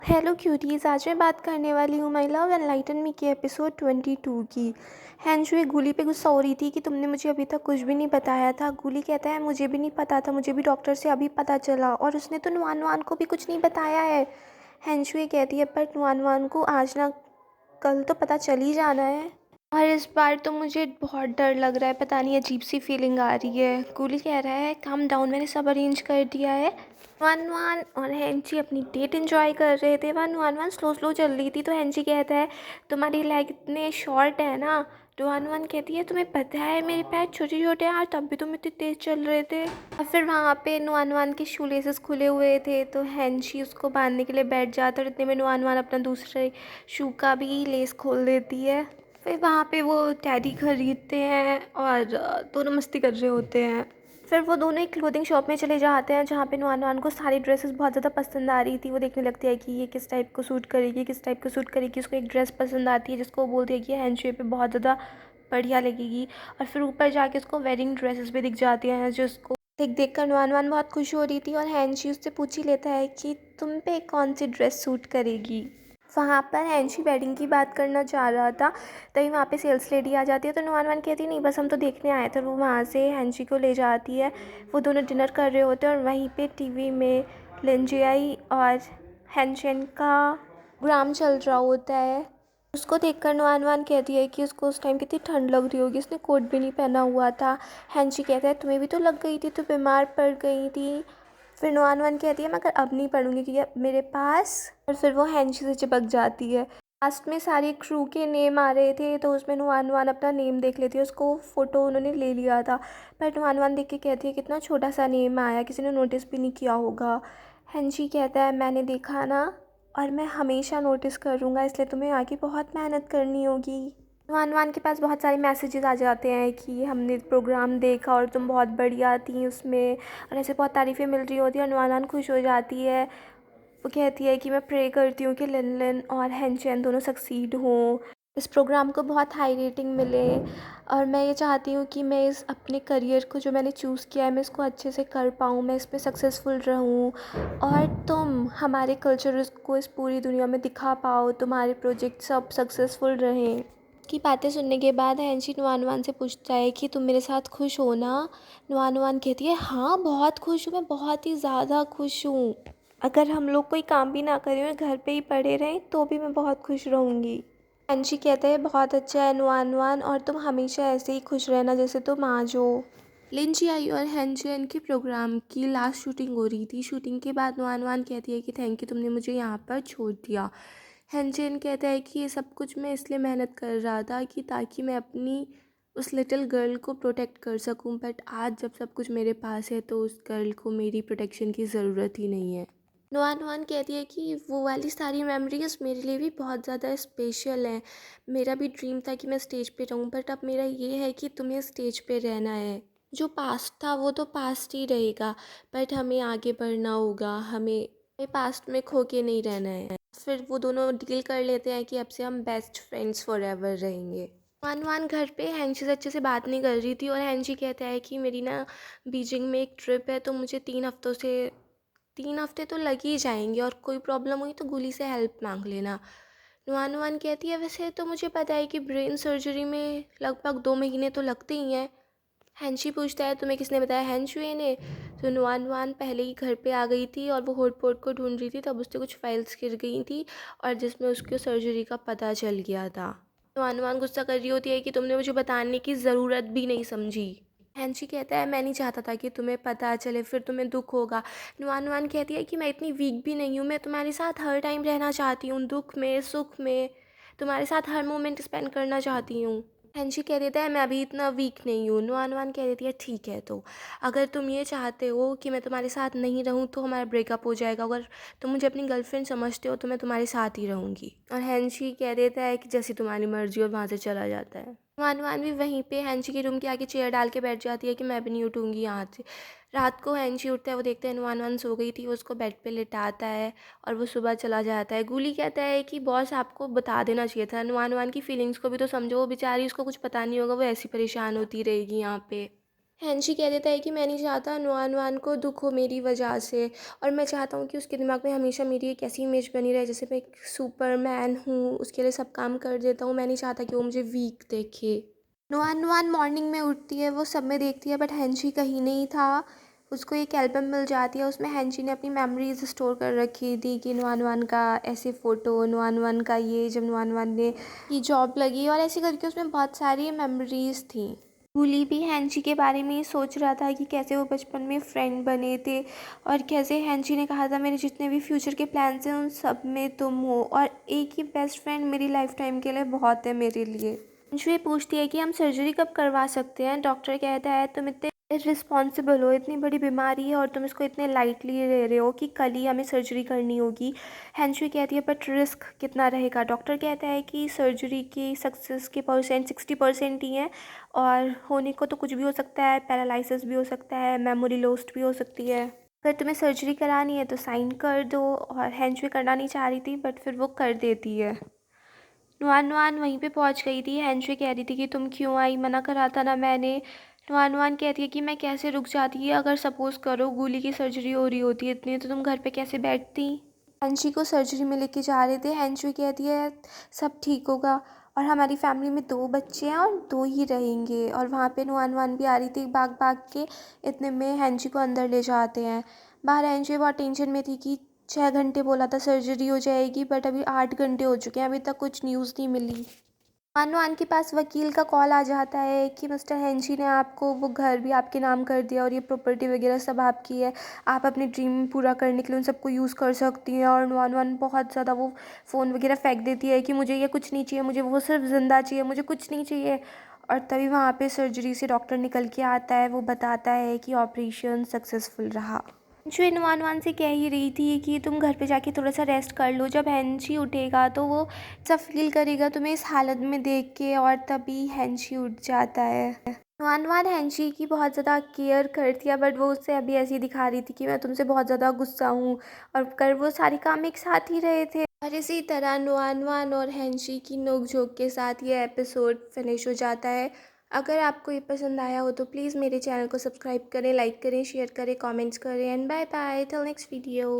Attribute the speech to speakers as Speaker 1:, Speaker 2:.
Speaker 1: Hello cuties, आज मैं बात करने वाली हूँ माई लव एनलाइटन मी के एपिसोड 22 की। हैंशुए गुली पे गुस्सा हो रही थी कि तुमने मुझे अभी तक कुछ भी नहीं बताया था। गुली कहता है मुझे भी नहीं पता था, मुझे भी डॉक्टर से अभी पता चला और उसने तो नुआन वान को भी कुछ नहीं बताया है। हैंशुए कहती है पर नुआन वान को आज ना कल तो पता चल ही जाना है और इस बार तो मुझे बहुत डर लग रहा है, पता नहीं अजीब सी फीलिंग आ रही है। कूली कह रहा है काम डाउन, मैंने सब अरेंज कर दिया है। वन वन और हैंची अपनी डेट एंजॉय कर रहे थे। One one one slow slow चल रही थी तो हैंची कहता है तुम्हारी लेग इतने शॉर्ट है ना। तो वन वन कहती है तुम्हें पता है मेरे पैर छोटे छोटे हैं और तब भी तुम इतने तेज चल रहे थे। और फिर वहाँ पे नुआन वान के शू लेसेस खुले हुए थे तो हैंची उसको बांधने के लिए बैठ जाता है और इतने में नुआन वान अपना दूसरे शू का भी लेस खोल देती है। फिर वहाँ पे वो टैडी खरीदते हैं और दोनों मस्ती कर रहे होते हैं। फिर वो दोनों एक क्लोथिंग शॉप में चले जाते हैं जहाँ पे नुआन वान को सारी ड्रेसेस बहुत ज़्यादा पसंद आ रही थी। वो देखने लगती है कि ये किस टाइप को सूट करेगी, किस टाइप को सूट करेगी। उसको एक ड्रेस पसंद आती है जिसको वो बोलती है कि हैंडशेप पे बहुत ज़्यादा बढ़िया लगेगी। और फिर ऊपर जाके उसको वेडिंग ड्रेसेस भी दिख जाती हैं जिसको देख कर नुआन वान बहुत खुश हो रही थी। और हैंशी उससे पूछ ही लेता है कि तुम पे कौन सी ड्रेस सूट करेगी। वहाँ पर हैंशी वेडिंग की बात करना चाह रहा था तभी वहाँ पे सेल्स लेडी आ जाती है तो नुआन वान कहती है नहीं बस हम तो देखने आए थे। वो वहाँ से हैंशी को ले जाती है। वो दोनों डिनर कर रहे होते हैं और वहीं पे टीवी में लिंजियाई और हैंशन का प्रोग्राम चल रहा होता है। उसको देखकर नुआन वान कहती है कि उसको उस टाइम कितनी ठंड लग रही होगी, उसने कोट भी नहीं पहना हुआ था। हैंशी कहता है तुम्हें भी तो लग गई थी, तो बीमार पड़ गई थी। फिर नुआन वान कहती है मगर अब नहीं पढ़ूंगी क्योंकि अब मेरे पास। और फिर वो हैंशी से चिपक जाती है। लास्ट में सारे क्रू के नेम आ रहे थे तो उसमें नुआन वान अपना नेम देख लेती है। उसको फ़ोटो उन्होंने ले लिया था पर नुआन वान देख के कहती है कितना छोटा सा नेम आया, किसी ने नोटिस भी नहीं किया होगा। हैंशी कहता है मैंने देखा ना और मैं हमेशा नोटिस करूँगा, इसलिए तुम्हें आगे बहुत मेहनत करनी होगी। नुआन वान के पास बहुत सारे मैसेजेस आ जाते हैं कि हमने प्रोग्राम देखा और तुम बहुत बढ़िया थी उसमें, और ऐसे बहुत तारीफ़ें मिल रही होती है और नुआन वान खुश हो जाती है। वो कहती है कि मैं प्रे करती हूँ कि लिन लिन और हैंचेन दोनों सक्सीड हों, इस प्रोग्राम को बहुत हाई रेटिंग मिले। और मैं ये चाहती हूँ कि मैं इस अपने करियर को जो मैंने चूज़ किया है मैं इसको अच्छे से कर पाऊँ, मैं इसमें सक्सेसफुल रहूँ और तुम हमारे कल्चर को इस पूरी दुनिया में दिखा पाओ, तुम्हारे प्रोजेक्ट सब सक्सेसफुल रहें। की बातें सुनने के बाद हैंशी नुआन वान से पूछता है कि तुम मेरे साथ खुश हो ना। नुआन वान कहती है हाँ बहुत खुश हूँ, मैं बहुत ही ज़्यादा खुश हूँ। अगर हम लोग कोई काम भी ना करें और घर पे ही पड़े रहें तो भी मैं बहुत खुश रहूँगी। हैंशी कहता है बहुत अच्छा है नुआन वान, और तुम हमेशा ऐसे ही खुश रहना जैसे तुम आज हो। लिंजी आई और हैंचेन की प्रोग्राम की लास्ट शूटिंग हो रही थी। शूटिंग के बाद नुआन वान कहती है कि थैंक यू तुमने मुझे यहाँ पर छोड़ दिया। हैंचेन कहता है कि ये सब कुछ मैं इसलिए मेहनत कर रहा था कि ताकि मैं अपनी उस लिटिल गर्ल को प्रोटेक्ट कर सकूं, बट आज जब सब कुछ मेरे पास है तो उस गर्ल को मेरी प्रोटेक्शन की ज़रूरत ही नहीं है। नुआन वान कहती है कि वो वाली सारी मेमोरीज मेरे लिए भी बहुत ज़्यादा स्पेशल हैं। मेरा भी ड्रीम था कि मैं स्टेज पे रहूं, बट अब मेरा ये है कि तुम्हें स्टेज पे रहना है। जो पास्ट था वो तो पास्ट ही रहेगा, बट हमें आगे बढ़ना होगा, हमें पास्ट में खो के नहीं रहना है। फिर वो दोनों डील कर लेते हैं कि अब से हम बेस्ट फ्रेंड्स फॉर एवर रहेंगे। वन वन घर पे हैंशी से अच्छे से बात नहीं कर रही थी और हैंशी कहता है कि मेरी ना बीजिंग में एक ट्रिप है तो मुझे 3 हफ्ते तो लग ही जाएंगे और कोई प्रॉब्लम हुई तो गुली से हेल्प मांग लेना। नुआन नुआन कहती है वैसे तो मुझे पता है कि ब्रेन सर्जरी में लगभग 2 महीने तो लगते ही हैं। हैंशी पूछता है तुम्हें किसने बताया, हैंशुए ने। तो नुआन नुआन पहले ही घर पे आ गई थी और वो होटपोट को ढूंढ रही थी, तब उससे कुछ फाइल्स गिर गई थी और जिसमें उसको सर्जरी का पता चल गया था। नुआन नुआन गुस्सा कर रही होती है कि तुमने मुझे बताने की ज़रूरत भी नहीं समझी। हैंशी कहता है मैं नहीं चाहता था कि तुम्हें पता चले, फिर तुम्हें दुख होगा। नुआन नुआन कहती है कि मैं इतनी वीक भी नहीं हूँ, मैं तुम्हारे साथ हर टाइम रहना चाहती हूँ, दुख में सुख में तुम्हारे साथ हर मोमेंट स्पेंड करना चाहती हूँ। हैंशी कह देता है मैं अभी इतना वीक नहीं हूँ। नुआन वान कह देती है ठीक है, तो अगर तुम ये चाहते हो कि मैं तुम्हारे साथ नहीं रहूँ तो हमारा ब्रेकअप हो जाएगा, अगर तुम मुझे अपनी गर्लफ्रेंड समझते हो तो मैं तुम्हारे साथ ही रहूँगी। और हैंशी कह देता है कि जैसी तुम्हारी मर्जी, और वहाँ से चला जाता है। नुआन वान भी वहीं पे हैंशी के रूम के आगे चेयर डाल के बैठ जाती है कि मैं भी नहीं उठूँगी यहाँ से। रात को हैंशी उठता है, वो देखता है नुआन वान सो गई थी, वो उसको बेड पे लिटाता है और वो सुबह चला जाता है। गुली कहता है कि बॉस आपको बता देना चाहिए था, नुआन वान की फीलिंग्स को भी तो समझो, वो बेचारी उसको कुछ पता नहीं होगा, वो ऐसी परेशान होती रहेगी यहाँ पे। हैंशी कह देता है कि मैं नहीं चाहता नुआन वान को दुख हो मेरी वजह से, और मैं चाहता हूँ कि उसके दिमाग में हमेशा मेरी एक ऐसी इमेज बनी रहे जैसे मैं एक सुपरमैन हूँ, उसके लिए सब काम कर देता हूँ। मैं नहीं चाहता कि वो मुझे वीक देखे। नुआन नुआन मॉर्निंग में उठती है, वो सब में देखती है बट हैंशी कहीं नहीं था। उसको एक एल्बम मिल जाती है, उसमें हैंशी ने अपनी मेमोरीज स्टोर कर रखी थी कि नुआन वान का ऐसे फ़ोटो, नुआन वान का ये जब नुआन वान ने की जॉब लगी, और ऐसे करके उसमें बहुत सारी मेमोरीज थी। गुली भी हैंशी के बारे में ही सोच रहा था कि कैसे वो बचपन में फ्रेंड बने थे, और कैसे हैंशी ने कहा था मेरे जितने भी फ्यूचर के प्लान्स हैं उन सब में तुम हो, और एक ही बेस्ट फ्रेंड मेरी लाइफ टाइम के लिए बहुत है मेरे लिए। हैंशू ये पूछती है कि हम सर्जरी कब करवा सकते हैं। डॉक्टर कहता है तुम इतने इर्रिस्पॉन्सिबल हो, इतनी बड़ी बीमारी है और तुम इसको इतने लाइटली ले रहे हो कि कल ही हमें सर्जरी करनी होगी। हैंशू कहती है बट रिस्क कितना रहेगा। डॉक्टर कहता है कि सर्जरी की सक्सेस के परसेंट 60% ही है, और होने को तो कुछ भी हो सकता है, पैरालिसिस भी हो सकता है, मेमोरी लॉस्ट भी हो सकती है। अगर तुम्हें सर्जरी करानी है तो साइन कर दो। और हैंशू करना नहीं चाह रही थी बट फिर वो कर देती है। नुआन नुआन वहीं पे पहुंच गई थी। हैंशू कह रही थी कि तुम क्यों आई, मना करा था ना मैंने। नुआन नुआन कहती है कि मैं कैसे रुक जाती है, अगर सपोज़ करो गुली की सर्जरी हो रही होती है इतनी, तो तुम घर पे कैसे बैठती। हैंशी को सर्जरी में लेके जा रहे थे। हैंशू कहती है सब ठीक होगा, और हमारी फैमिली में 2 बच्चे हैं और 2 ही रहेंगे। और वहाँ पे नुआन नुआन भी आ रही थी भाग भाग के। इतने में हैंशी को अंदर ले जाते हैं। बाहर हैंशी बहुत टेंशन में थी कि 6 घंटे बोला था सर्जरी हो जाएगी, बट अभी 8 घंटे हो चुके हैं, अभी तक कुछ न्यूज़ नहीं मिली। नुआन के पास वकील का कॉल आ जाता है कि मिस्टर हैंशी ने आपको वो घर भी आपके नाम कर दिया और ये प्रॉपर्टी वगैरह सब आपकी है, आप अपने ड्रीम पूरा करने के लिए उन सबको यूज़ कर सकती हैं। और नुआन नुआन बहुत ज़्यादा वो फ़ोन वगैरह फेंक देती है कि मुझे ये कुछ नहीं चाहिए, मुझे वो सिर्फ ज़िंदा चाहिए, मुझे कुछ नहीं चाहिए। और तभी वहाँ पे सर्जरी से डॉक्टर निकल के आता है, वो बताता है कि ऑपरेशन सक्सेसफुल रहा। जो नुआन वान से कह ही रही थी कि तुम घर पे जाके थोड़ा सा रेस्ट कर लो, जब हैंशी उठेगा तो वो ऐसा फील करेगा तुम्हें इस हालत में देख के, और तभी हैंशी उठ जाता है। नुआन वान हैंशी की बहुत ज़्यादा केयर करती है, बट वो उससे अभी ऐसी दिखा रही थी कि मैं तुमसे बहुत ज़्यादा गुस्सा हूँ, और कर वो सारे काम एक साथ ही रहे थे। और इसी तरह नुआन वान और हैंशी की नोक-झोंक के साथ ये एपिसोड फिनिश हो जाता है। अगर आपको ये पसंद आया हो तो प्लीज़ मेरे चैनल को सब्सक्राइब करें, लाइक करें, शेयर करें, कमेंट्स करें, and bye bye till next video.